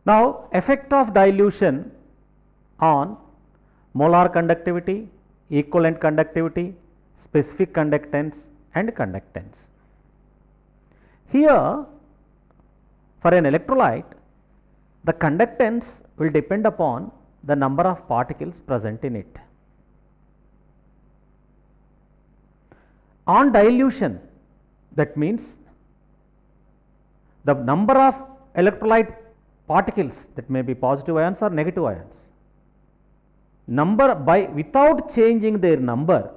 Now, effect of dilution on molar conductivity, equivalent conductivity, specific conductance and conductance. Here, for an electrolyte, the conductance will depend upon the number of particles present in it. On dilution, that means the number of electrolyte particles, that may be positive ions or negative ions, without changing their number,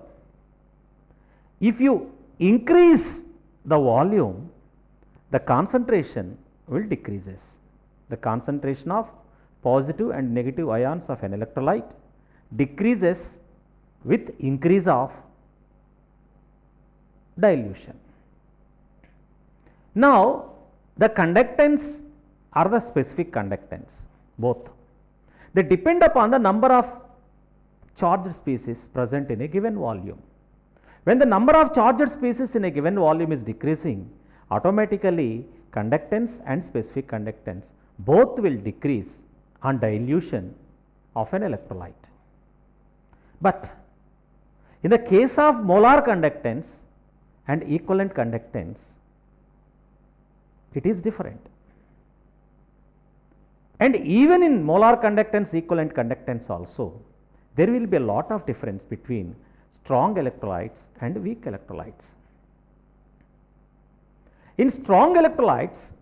if you increase the volume, the concentration will decreases. The concentration of positive and negative ions of an electrolyte decreases with increase of dilution. Now, the conductance or the specific conductance, both, they depend upon the number of charged species present in a given volume. When the number of charged species in a given volume is decreasing, automatically conductance and specific conductance both will decrease on dilution of an electrolyte. But in the case of molar conductance and equivalent conductance, it is different. And even in molar conductance, equivalent conductance also, there will be a lot of difference between strong electrolytes and weak electrolytes. In strong electrolytes,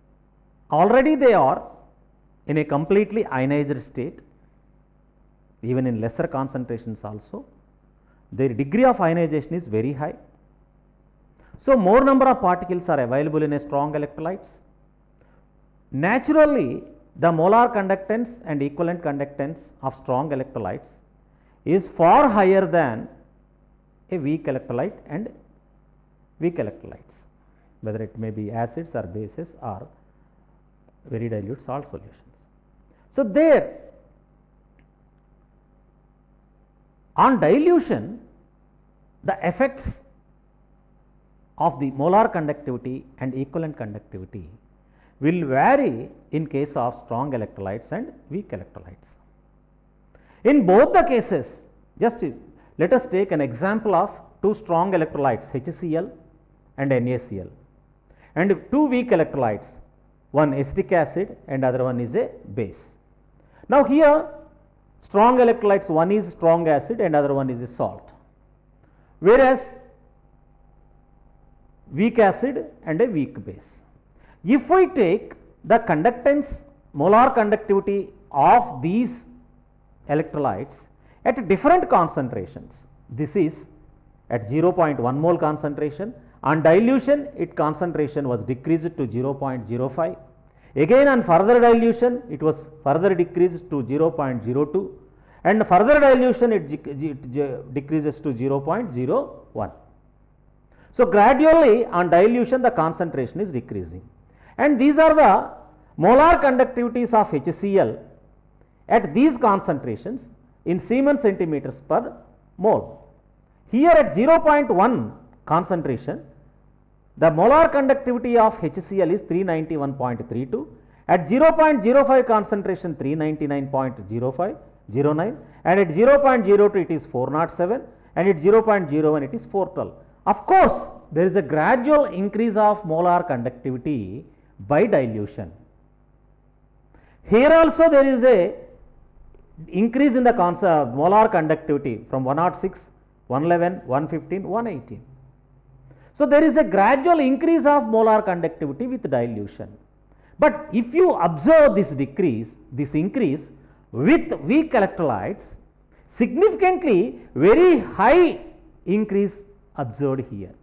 already they are in a completely ionized state, even in lesser concentrations also, their degree of ionization is very high. So, more number of particles are available in a strong electrolytes. Naturally, the molar conductance and equivalent conductance of strong electrolytes is far higher than a weak electrolyte and weak electrolytes, whether it may be acids or bases or very dilute salt solutions. So, there on dilution, the effects of the molar conductivity and equivalent conductivity will vary in case of strong electrolytes and weak electrolytes. In both the cases, just let us take an example of two strong electrolytes, HCl and NaCl, and two weak electrolytes, one acetic acid and other one is a base. Now, here strong electrolytes, one is strong acid and other one is a salt, whereas weak acid and a weak base. If we take the conductance, molar conductivity of these electrolytes at different concentrations, this is at 0.1 mole concentration, on dilution its concentration was decreased to 0.05, again on further dilution it was further decreased to 0.02, and further dilution it decreases to 0.01. So, gradually on dilution the concentration is decreasing, and these are the molar conductivities of HCl at these concentrations in Siemens centimeters per mole. Here at 0.1 concentration, the molar conductivity of HCl is 391.32, at 0.05 concentration 399.09, and at 0.02 it is 407, and at 0.01 it is 412. Of course, there is a gradual increase of molar conductivity by dilution. Here also there is a increase in the molar conductivity from 106, 111, 115, 118. So, there is a gradual increase of molar conductivity with dilution. But if you observe this increase with weak electrolytes, significantly very high increase observed here.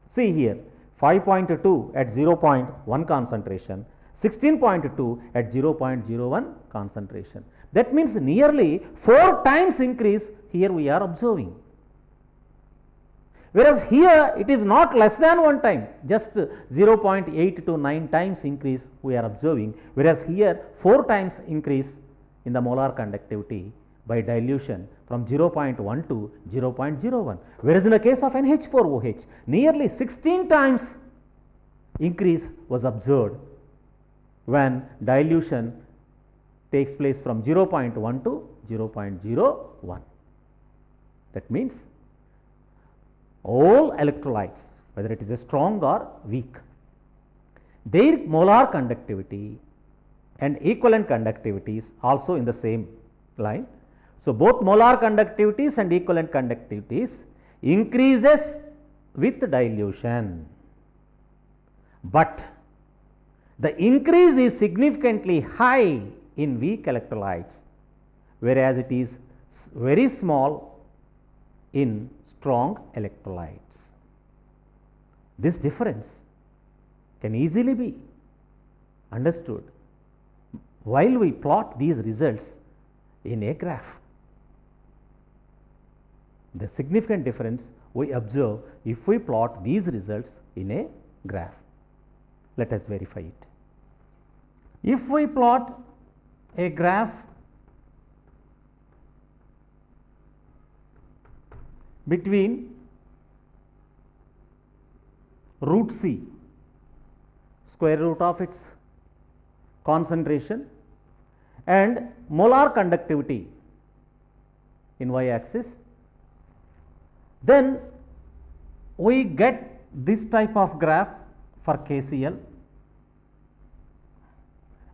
See here 5.2 at 0.1 concentration, 16.2 at 0.01 concentration. That means nearly 4 times increase here we are observing. Whereas here it is not less than 1 time, just 0.8 to 9 times increase we are observing, whereas here 4 times increase in the molar conductivity by dilution from 0.1 to 0.01, whereas in the case of NH4OH nearly 16 times increase was observed when dilution takes place from 0.1 to 0.01. That means all electrolytes, whether it is a strong or weak, their molar conductivity and equivalent conductivities also in the same line. So, both molar conductivities and equivalent conductivities increases with dilution, but the increase is significantly high in weak electrolytes, whereas it is very small in strong electrolytes. This difference can easily be understood while we plot these results in a graph. The significant difference we observe if we plot these results in a graph. Let us verify it. If we plot a graph between root C, square root of its concentration, and molar conductivity in y axis, then we get this type of graph for KCl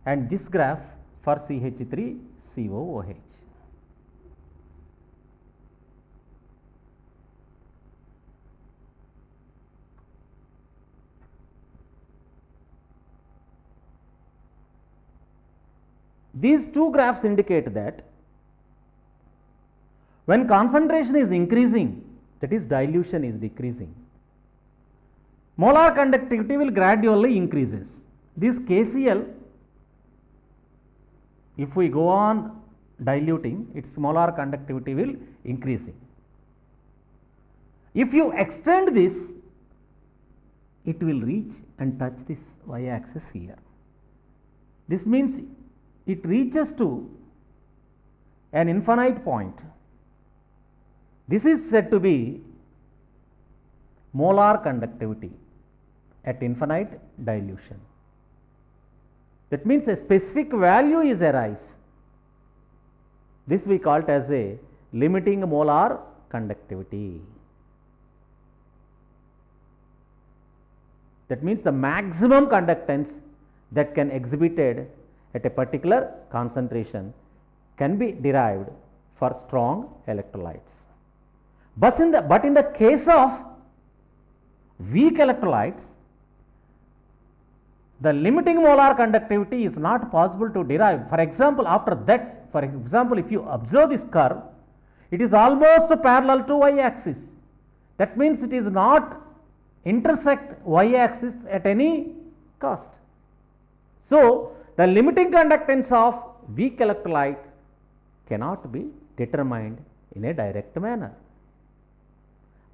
and this graph for CH3COOH. These two graphs indicate that when concentration is increasing, that is dilution is decreasing, molar conductivity will gradually increases. This KCl, if we go on diluting, its molar conductivity will increasing. If you extend this, it will reach and touch this y axis here. This means it reaches to an infinite point. This is said to be molar conductivity at infinite dilution. That means a specific value is arise. This we call it as a limiting molar conductivity. That means the maximum conductance that can exhibited at a particular concentration can be derived for strong electrolytes. But in the case of weak electrolytes, the limiting molar conductivity is not possible to derive. For example, after that, for example, if you observe this curve, it is almost parallel to y axis. That means it is not intersect y axis at any cost. So, the limiting conductance of weak electrolyte cannot be determined in a direct manner,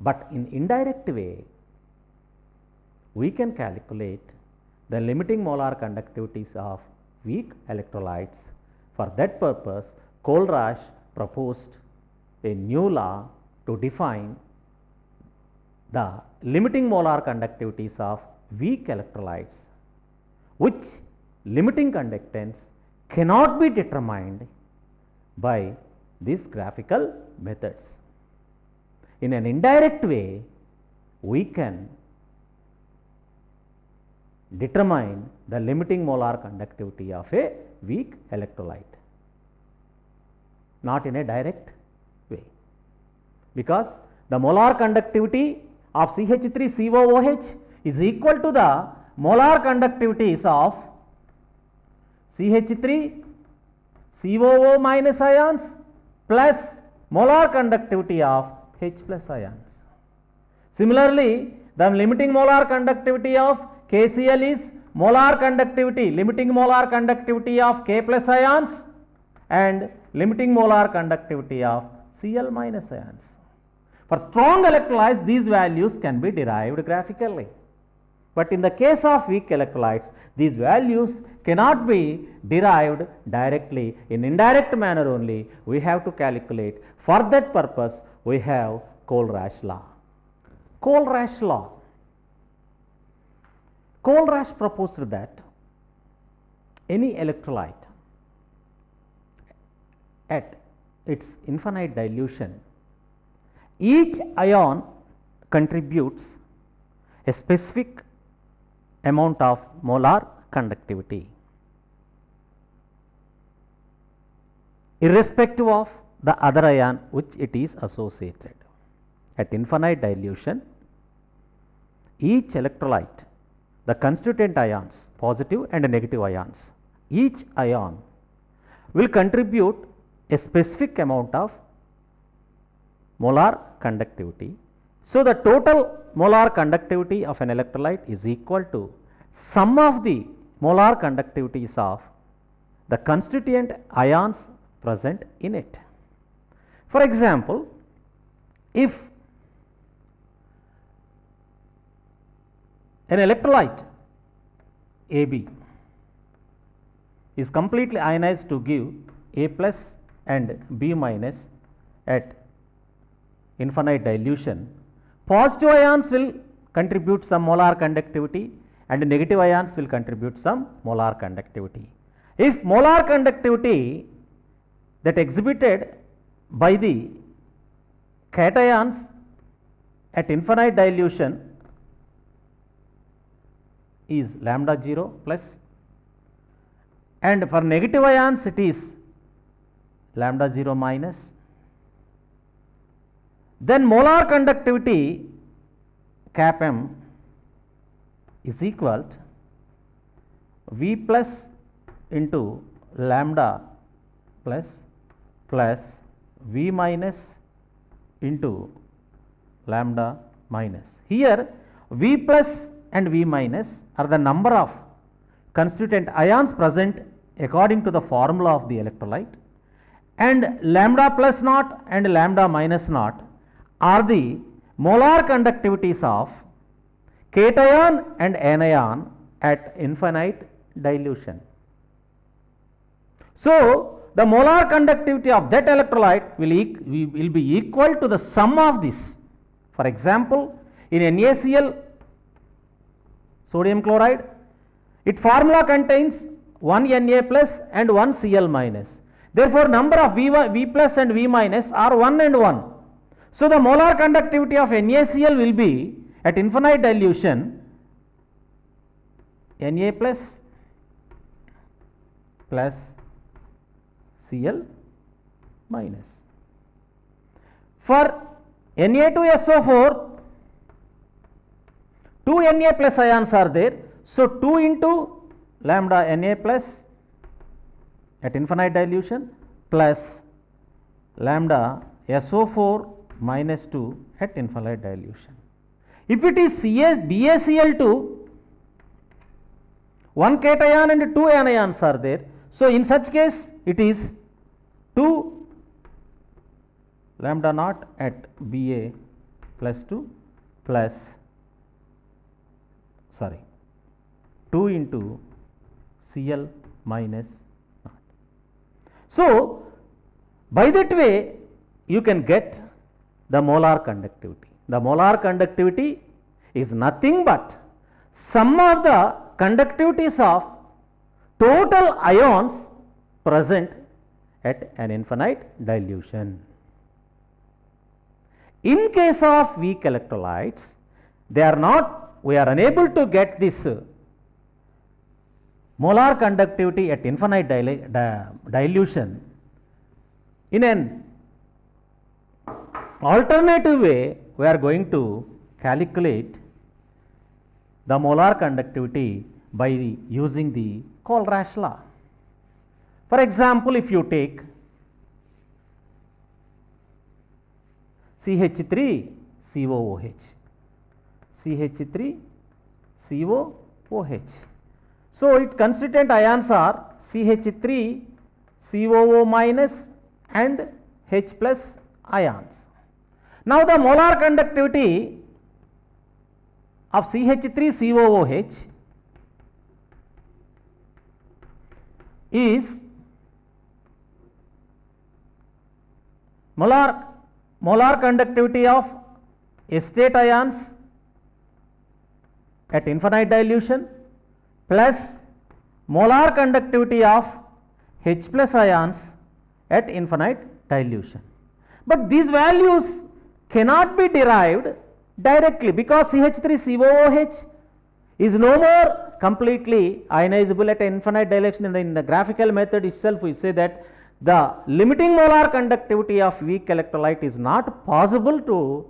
but in indirect way we can calculate the limiting molar conductivities of weak electrolytes. For that purpose, Kohlraasch proposed a new law to define the limiting molar conductivities of weak electrolytes, which limiting conductance cannot be determined by these graphical methods. In an indirect way, we can determine the limiting molar conductivity of a weak electrolyte, not in a direct way, because the molar conductivity of CH3COOH is equal to the molar conductivities of CH3COO minus ions plus molar conductivity of H plus ions. Similarly, the limiting molar conductivity of KCl is molar conductivity, limiting molar conductivity of K plus ions and limiting molar conductivity of Cl minus ions. For strong electrolytes, these values can be derived graphically, but in the case of weak electrolytes, these values cannot be derived directly. In indirect manner only we have to calculate. For that purpose, we have Kohlraasch law. Kohlraasch law. Kohlraasch proposed that any electrolyte at its infinite dilution, each ion contributes a specific amount of molar conductivity, irrespective of the other ion which it is associated. At infinite dilution, each electrolyte, the constituent ions, positive and negative ions, each ion will contribute a specific amount of molar conductivity. So, the total molar conductivity of an electrolyte is equal to sum of the molar conductivities of the constituent ions present in it. For example, if an electrolyte AB is completely ionized to give A plus and B minus at infinite dilution, positive ions will contribute some molar conductivity and negative ions will contribute some molar conductivity. If molar conductivity that exhibited by the cations at infinite dilution is lambda 0 plus, and for negative ions it is lambda 0 minus, then molar conductivity cap m is equal to V plus into lambda plus V minus into lambda minus. Here V plus and V minus are the number of constituent ions present according to the formula of the electrolyte, and lambda plus naught and lambda minus naught are the molar conductivities of cation and anion at infinite dilution. So, the molar conductivity of that electrolyte will be equal to the sum of this. For example, in NaCl sodium chloride, its formula contains 1 Na plus and 1 Cl minus. Therefore, number of V plus and V minus are 1 and 1. So, the molar conductivity of NaCl will be at infinite dilution Na plus Cl minus. For Na2SO4, 2 Na plus ions are there. So, 2 into lambda Na plus at infinite dilution plus lambda SO4 minus 2 at infinite dilution. If it is BaCl2, 1 cation and 2 anions are there. So, in such case it is 2 lambda naught at Ba plus 2 plus 2 into Cl minus naught. So, by that way you can get the molar conductivity. The molar conductivity is nothing but sum of the conductivities of total ions present at an infinite dilution. In case of weak electrolytes, we are unable to get this molar conductivity at infinite dilution. In an alternative way, we are going to calculate the molar conductivity by using the Kohlrausch law. For example, if you take CH3COOH, CH3COOH. So, its constituent ions are CH3COO minus and H plus ions. Now, the molar conductivity of CH3COOH is molar conductivity of state ions at infinite dilution plus molar conductivity of H plus ions at infinite dilution. But these values cannot be derived directly because CH3COOH is no more completely ionizable at infinite dilution. In the graphical method itself, we say that the limiting molar conductivity of weak electrolyte is not possible to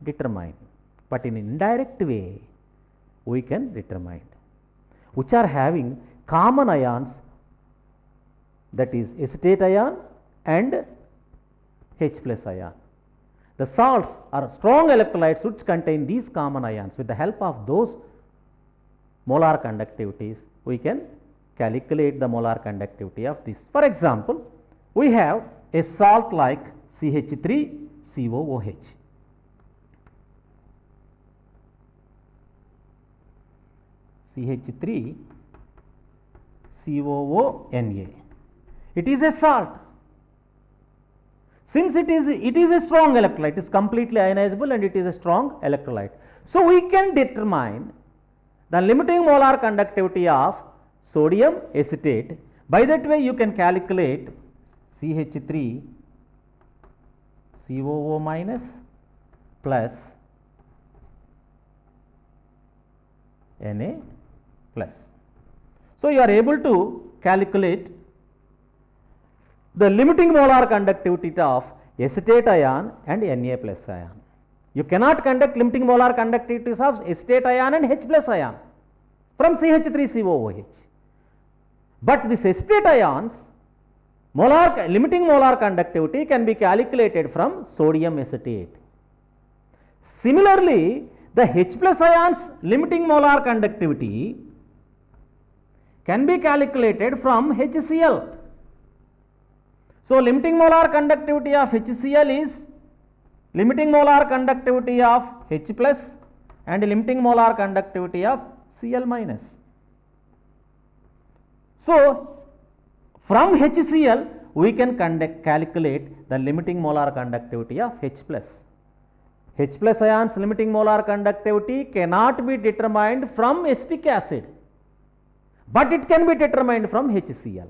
determine, but in indirect way we can determine, which are having common ions, that is acetate ion and H plus ion. The salts are strong electrolytes which contain these common ions. With the help of those molar conductivities, we can calculate the molar conductivity of this. For example, we have a salt like CH3COOH. CH3COONA. It is a salt. Since it is a strong electrolyte, it is completely ionizable and it is a strong electrolyte. So we can determine the limiting molar conductivity of sodium acetate. By that way you can calculate CH3COO minus plus Na plus. So you are able to calculate the limiting molar conductivity of acetate ion and Na plus ion. You cannot conduct limiting molar conductivities of acetate ion and H plus ion from CH3COOH. But this acetate ions limiting molar conductivity can be calculated from sodium acetate. Similarly, the H plus ions limiting molar conductivity can be calculated from HCl. So limiting molar conductivity of HCl is limiting molar conductivity of H plus and limiting molar conductivity of Cl minus. So from HCl we can calculate the limiting molar conductivity of H plus. H plus ions limiting molar conductivity cannot be determined from acetic acid, but it can be determined from HCl.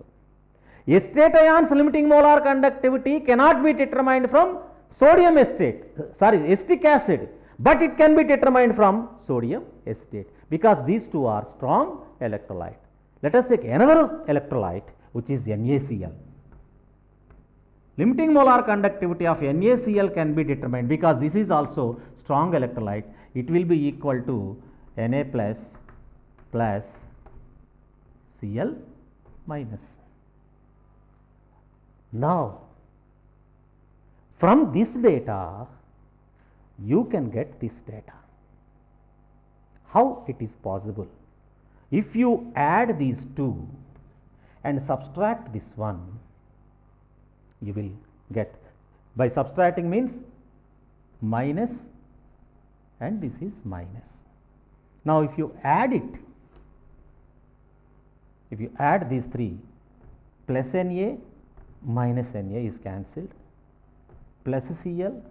Acetate ions limiting molar conductivity cannot be determined from acetic acid, but it can be determined from sodium acetate because these two are strong electrolyte. Let us take another electrolyte which is NaCl. Limiting molar conductivity of NaCl can be determined because this is also strong electrolyte. It will be equal to Na plus Cl minus. Now, from this data, you can get this data. How it is possible? If you add these two and subtract this one, you will get, by subtracting means minus and this is minus. Now, if you add it, if you add these three, plus Na minus Na is cancelled, plus Cl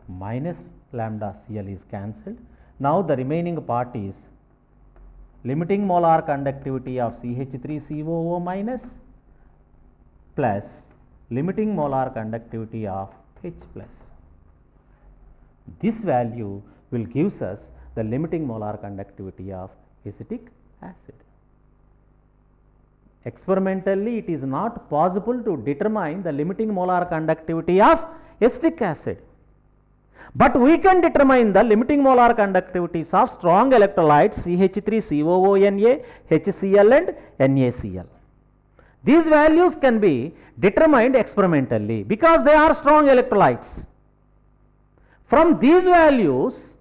minus lambda Cl is cancelled. Now, the remaining part is limiting molar conductivity of CH3COO minus plus limiting molar conductivity of H plus. This value will gives us the limiting molar conductivity of acetic acid. Experimentally, it is not possible to determine the limiting molar conductivity of acetic acid, but we can determine the limiting molar conductivities of strong electrolytes CH3COONA, HCl and NaCl. These values can be determined experimentally because they are strong electrolytes. From these values,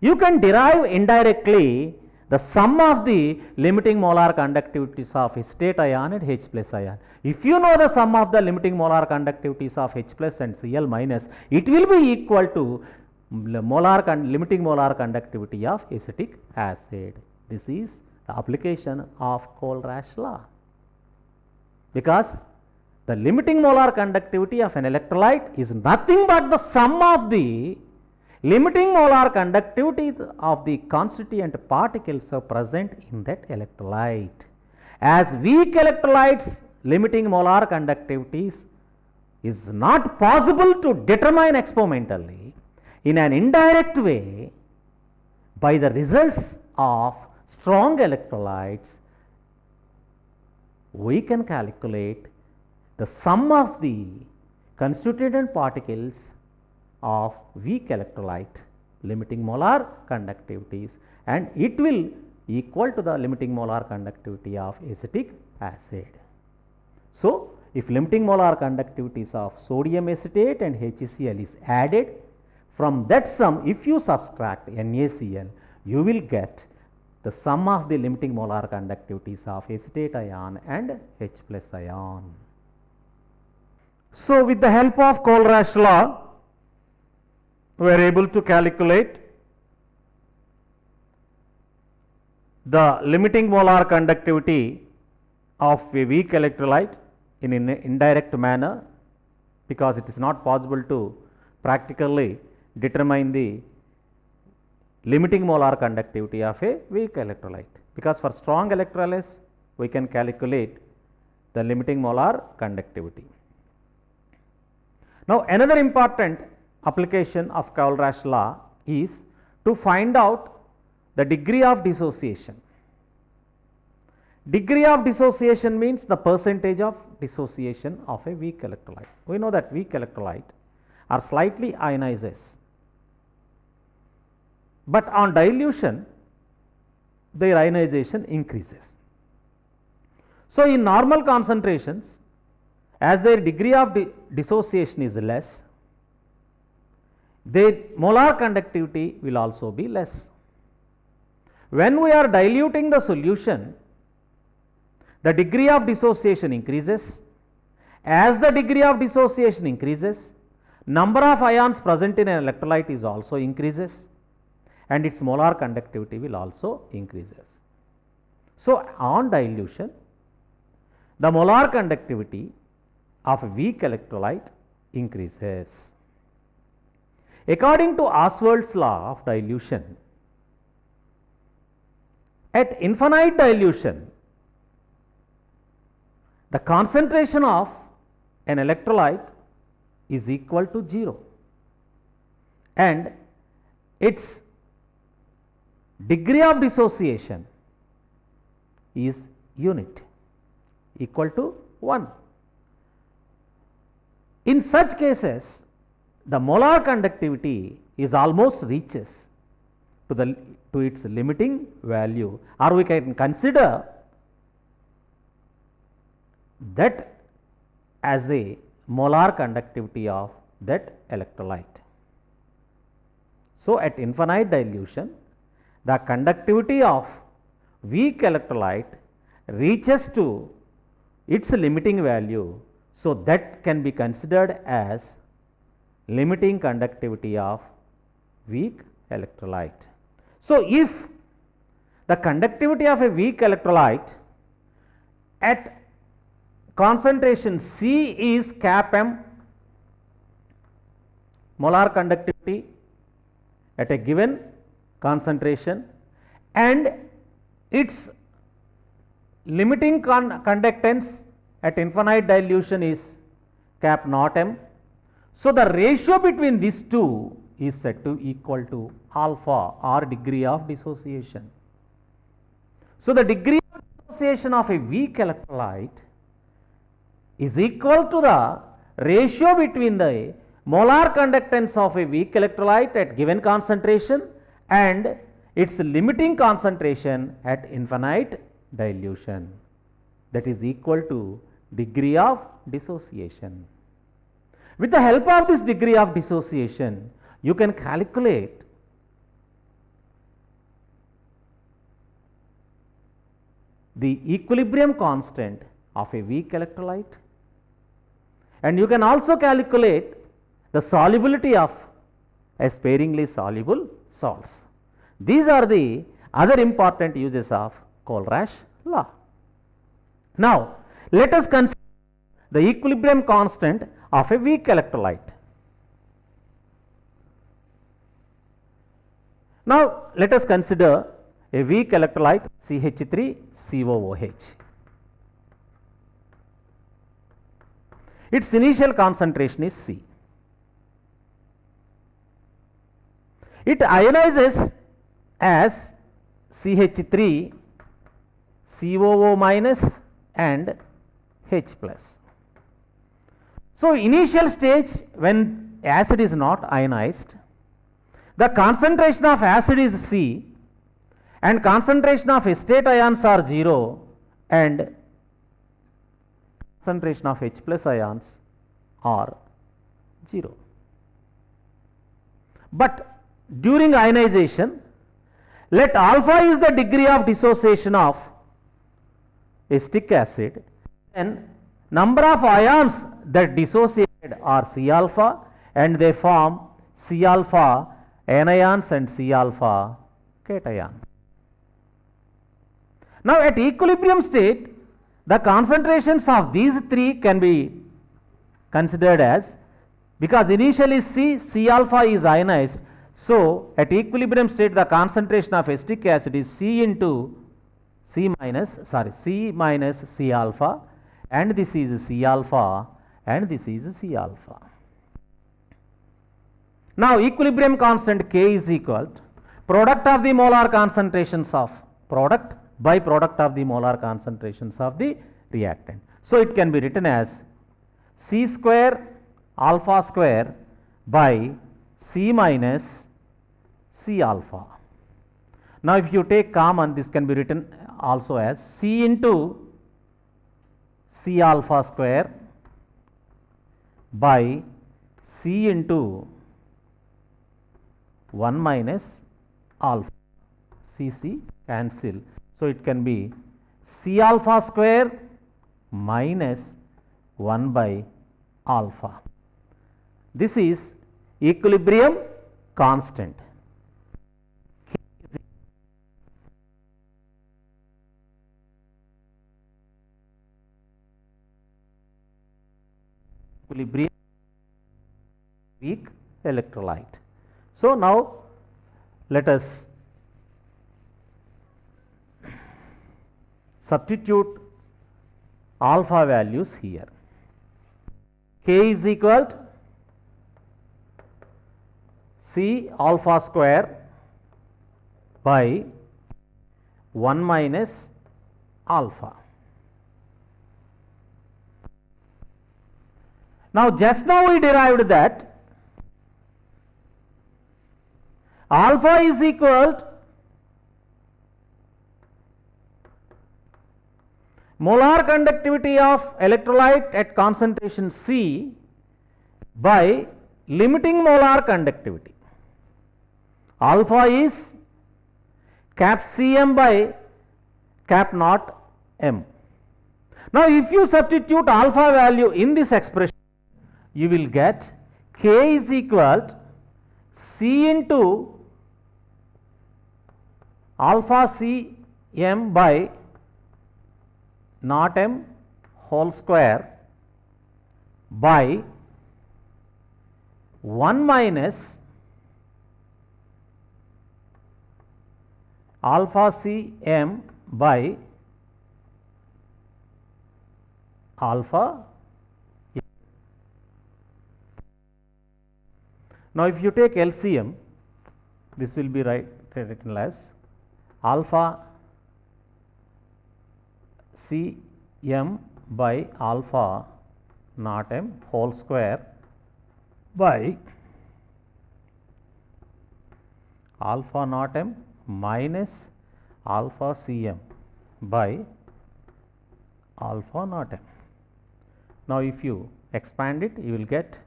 you can derive indirectly the sum of the limiting molar conductivities of acetate ion and H plus ion. If you know the sum of the limiting molar conductivities of H plus and Cl minus, it will be equal to limiting molar conductivity of acetic acid. This is the application of Kohlrausch law, because the limiting molar conductivity of an electrolyte is nothing but the sum of the limiting molar conductivity of the constituent particles are present in that electrolyte. As weak electrolytes, limiting molar conductivities is not possible to determine experimentally. In an indirect way, by the results of strong electrolytes, we can calculate the sum of the constituent particles of weak electrolyte limiting molar conductivities, and it will equal to the limiting molar conductivity of acetic acid. So, if limiting molar conductivities of sodium acetate and HCl is added, from that sum if you subtract NaCl, you will get the sum of the limiting molar conductivities of acetate ion and H plus ion. So, with the help of Kohlrausch law, we are able to calculate the limiting molar conductivity of a weak electrolyte in an indirect manner, because it is not possible to practically determine the limiting molar conductivity of a weak electrolyte, because for strong electrolytes we can calculate the limiting molar conductivity. Now, another important application of Kohlrausch law is to find out the degree of dissociation. Degree of dissociation means the percentage of dissociation of a weak electrolyte. We know that weak electrolyte are slightly ionizes, but on dilution their ionization increases. So, in normal concentrations, as their degree of dissociation is less, their molar conductivity will also be less. When we are diluting the solution, the degree of dissociation increases. As the degree of dissociation increases, number of ions present in an electrolyte is also increases, and its molar conductivity will also increases. So, on dilution, the molar conductivity of a weak electrolyte increases. According to Ostwald's law of dilution, at infinite dilution, the concentration of an electrolyte is equal to 0, and its degree of dissociation is unit equal to 1. In such cases, the molar conductivity is almost reaches to its limiting value, or we can consider that as a molar conductivity of that electrolyte. So, at infinite dilution, the conductivity of weak electrolyte reaches to its limiting value. So, that can be considered as limiting conductivity of weak electrolyte. So, if the conductivity of a weak electrolyte at concentration C is cap m, molar conductivity at a given concentration, and its limiting conductance at infinite dilution is cap naught m. So, the ratio between these two is said to equal to alpha, or degree of dissociation. So, the degree of dissociation of a weak electrolyte is equal to the ratio between the molar conductance of a weak electrolyte at given concentration and its limiting concentration at infinite dilution, that is equal to degree of dissociation. With the help of this degree of dissociation, you can calculate the equilibrium constant of a weak electrolyte, and you can also calculate the solubility of a sparingly soluble salts. These are the other important uses of Kohlrausch law. Now, let us consider the equilibrium constant of a weak electrolyte. Now, let us consider a weak electrolyte CH3COOH. Its initial concentration is C. It ionizes as CH3, COO minus and H plus. So, initial stage when acid is not ionized, the concentration of acid is C and concentration of state ions are 0 and concentration of H plus ions are 0. But during ionization, let alpha is the degree of dissociation of acetic acid and number of ions that dissociated are C alpha and they form C alpha anions and C alpha cation. Now, at equilibrium state, the concentrations of these three can be considered as, because initially C alpha is ionized. So, at equilibrium state the concentration of acetic acid is C minus C alpha and this is C alpha and this is C alpha. Now, equilibrium constant K is equal to product of the molar concentrations of product by product of the molar concentrations of the reactant. So, it can be written as C square alpha square by C minus C alpha. Now, if you take common, this can be written also as C into C alpha square by C into 1 minus alpha, C cancel. So, it can be C alpha square minus 1 by alpha. This is equilibrium constant. Equilibrium weak electrolyte. So, now let us substitute alpha values here. K is equal to C alpha square by 1 minus alpha. Now, just now we derived that alpha is equal to molar conductivity of electrolyte at concentration C by limiting molar conductivity. Alpha is cap Cm by cap naught m. Now, if you substitute alpha value in this expression, you will get K is equal to C into alpha C m by naught m whole square by 1 minus alpha C m by alpha. Now, if you take LCM, this will be written as alpha C m by alpha naught m whole square by alpha naught m minus alpha C m by alpha naught m. Now, if you expand it, you will get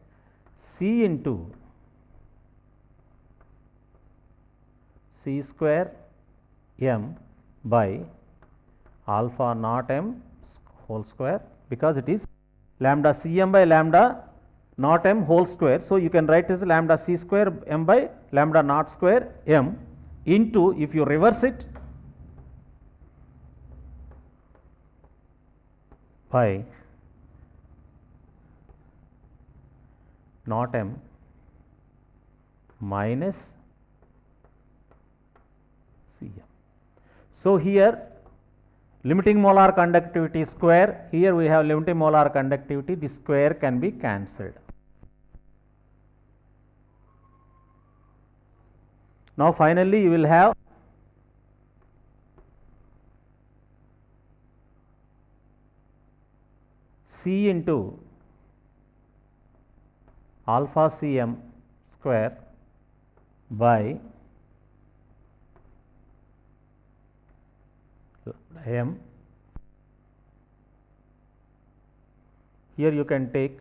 C into C square m by alpha naught m whole square, because it is lambda C m by lambda naught m whole square. So, you can write as lambda C square m by lambda naught square m into, if you reverse it, by naught m minus So, here limiting molar conductivity square, here we have limiting molar conductivity, the square can be cancelled. Now, finally, you will have C into alpha Cm square by m. Here you can take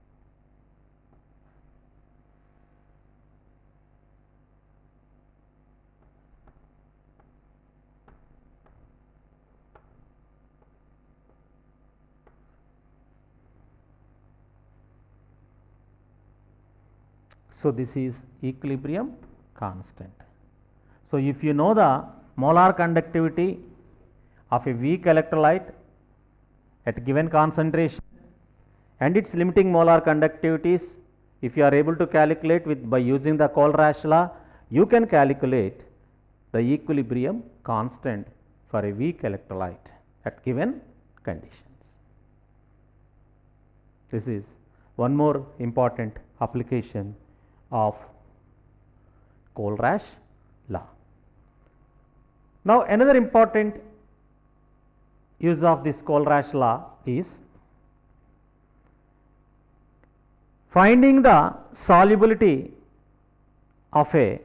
so this is equilibrium constant. So, if you know the molar conductivity of a weak electrolyte at given concentration and its limiting molar conductivities, if you are able to calculate with by using the Kohlrausch law, you can calculate the equilibrium constant for a weak electrolyte at given conditions. This is one more important application of Kohlrausch law. Now, another important use of this Kohlrausch law is finding the solubility of a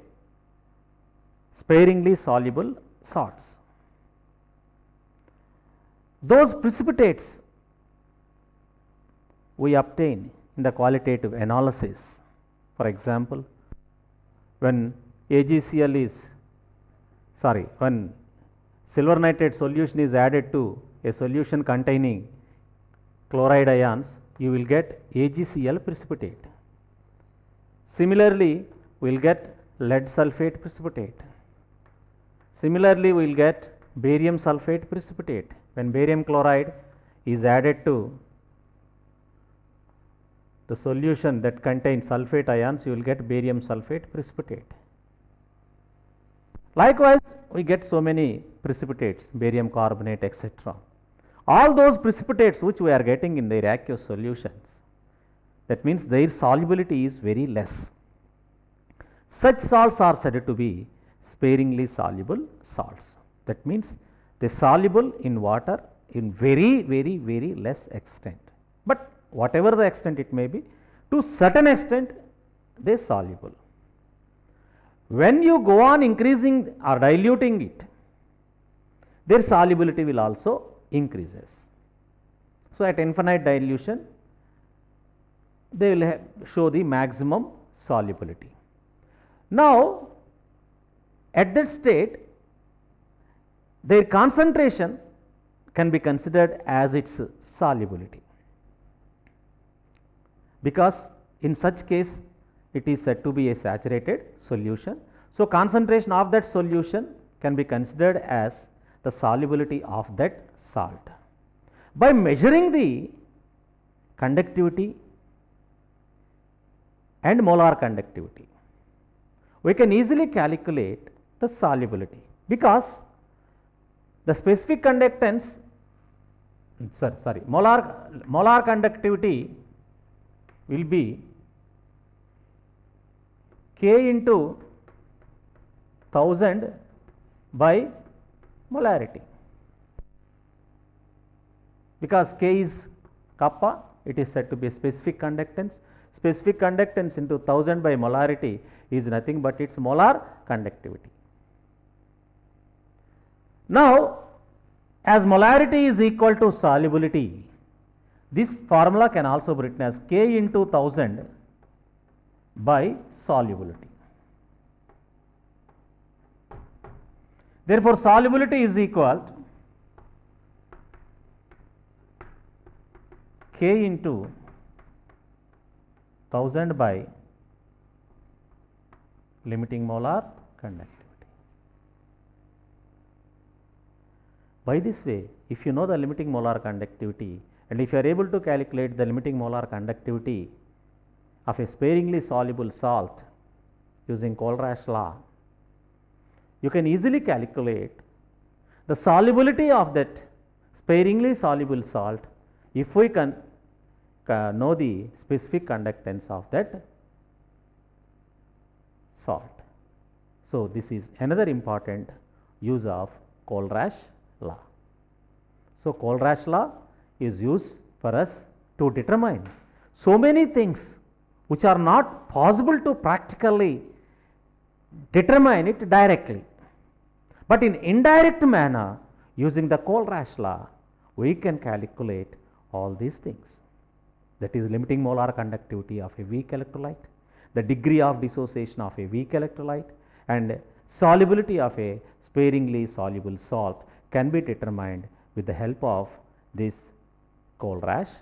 sparingly soluble salts. Those precipitates we obtain in the qualitative analysis. For example, when AgCl is when silver nitrate solution is added to a solution containing chloride ions, you will get AgCl precipitate. Similarly, we will get lead sulphate precipitate. Similarly, we will get barium sulphate precipitate. When barium chloride is added to the solution that contains sulphate ions, you will get barium sulphate precipitate. Likewise, we get so many precipitates, barium carbonate, etc. All those precipitates which we are getting in their aqueous solutions, that means their solubility is very less. Such salts are said to be sparingly soluble salts. That means they are soluble in water in very less extent. But whatever the extent it may be, to certain extent they are soluble. When you go on increasing or diluting it, their solubility will also increases. So, at infinite dilution, they will show the maximum solubility. Now, at that state, their concentration can be considered as its solubility, because in such case it is said to be a saturated solution. So, concentration of that solution can be considered as the solubility of that salt. By measuring the conductivity and molar conductivity, we can easily calculate the solubility, because the specific conductance molar conductivity will be K into 1000 by molarity, because K is kappa, it is said to be a specific conductance. Specific conductance into 1000 by molarity is nothing but its molar conductivity. Now, as molarity is equal to solubility, this formula can also be written as K into 1000 by solubility. Therefore, solubility is equal to K into 1000 by limiting molar conductivity. By this way, if you know the limiting molar conductivity and if you are able to calculate the limiting molar conductivity of a sparingly soluble salt using Kohlrausch law, you can easily calculate the solubility of that sparingly soluble salt if we can know the specific conductance of that salt. So, this is another important use of Kohlrausch law. So, Kohlrausch law is used for us to determine so many things which are not possible to practically determine it directly, but in indirect manner using the Kohlrausch law we can calculate all these things, that is limiting molar conductivity of a weak electrolyte, the degree of dissociation of a weak electrolyte, and solubility of a sparingly soluble salt can be determined with the help of this Kohlrausch